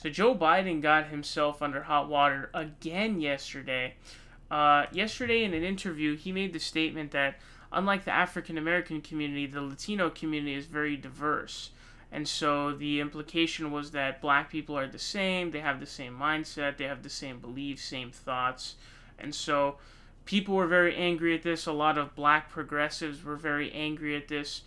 So Joe Biden got himself under hot water again yesterday. Yesterday in an interview, he made the statement that unlike the African American community, the Latino community is very diverse. And so the implication was that black people are the same, they have the same mindset, they have the same beliefs, same thoughts. And so people were very angry at this. A lot of black progressives were very angry at this,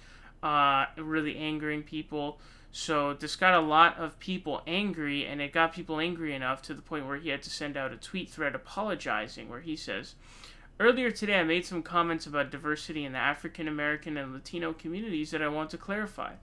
really angering people. So this got a lot of people angry, and it got people angry enough to the point where he had to send out a tweet thread apologizing, where he says, "Earlier today I made some comments about diversity in the African American and Latino communities that I want to clarify.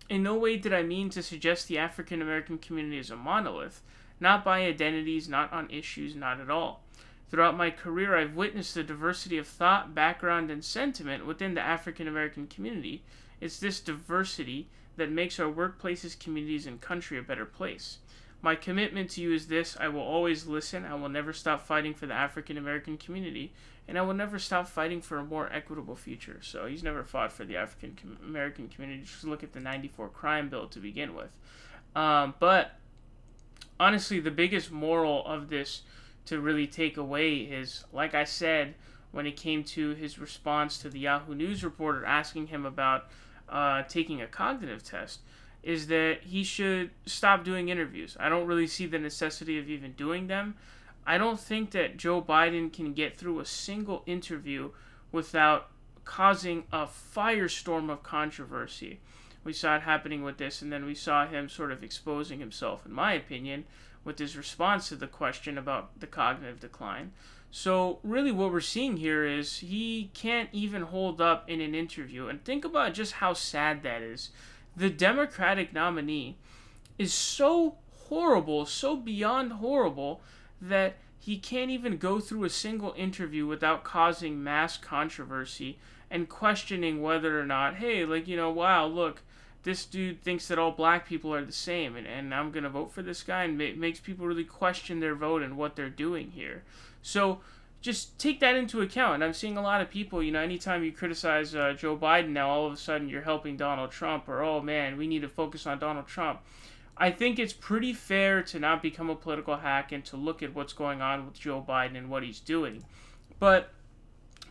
In no way did I mean to suggest the African American community is a monolith, not by identities, not on issues, not at all. Throughout my career, I've witnessed the diversity of thought, background, and sentiment within the African American community. It's this diversity that makes our workplaces, communities, and country a better place. My commitment to you is this: I will always listen, I will never stop fighting for the African American community, and I will never stop fighting for a more equitable future." So he's never fought for the African American community. Just look at the '94 crime bill to begin with. But honestly, the biggest moral of this to really take away is, like I said, when it came to his response to the Yahoo News reporter asking him about taking a cognitive test, is that he should stop doing interviews. I don't really see the necessity of even doing them. I don't think that Joe Biden can get through a single interview without causing a firestorm of controversy. We saw it happening with this, and then we saw him sort of exposing himself, in my opinion, with his response to the question about the cognitive decline. So really what we're seeing here is he can't even hold up in an interview. And think about just how sad that is. The Democratic nominee is so horrible, so beyond horrible, that he can't even go through a single interview without causing mass controversy and questioning whether or not, hey, wow, look, this dude thinks that all black people are the same, and I'm going to vote for this guy, and makes people really question their vote and what they're doing here. So just take that into account. And I'm seeing a lot of people, anytime you criticize Joe Biden now, all of a sudden you're helping Donald Trump, or, oh man, we need to focus on Donald Trump. I think it's pretty fair to not become a political hack and to look at what's going on with Joe Biden and what he's doing. But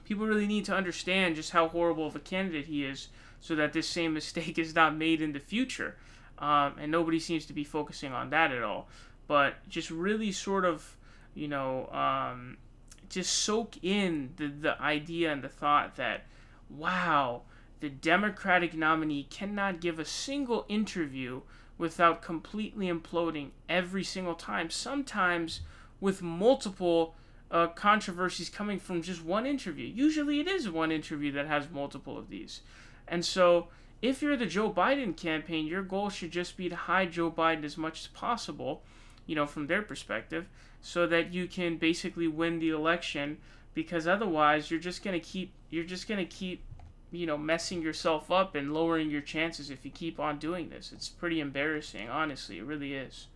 people really need to understand just how horrible of a candidate he is, so that this same mistake is not made in the future. And nobody seems to be focusing on that at all. But just really sort of, just soak in the idea and the thought that, wow, the Democratic nominee cannot give a single interview without completely imploding every single time. Sometimes with multiple controversies coming from just one interview. Usually it is one interview that has multiple of these. And so if you're the Joe Biden campaign, your goal should just be to hide Joe Biden as much as possible, from their perspective, so that you can basically win the election, because otherwise you're just going to keep messing yourself up and lowering your chances if you keep on doing this. It's pretty embarrassing, honestly. It really is.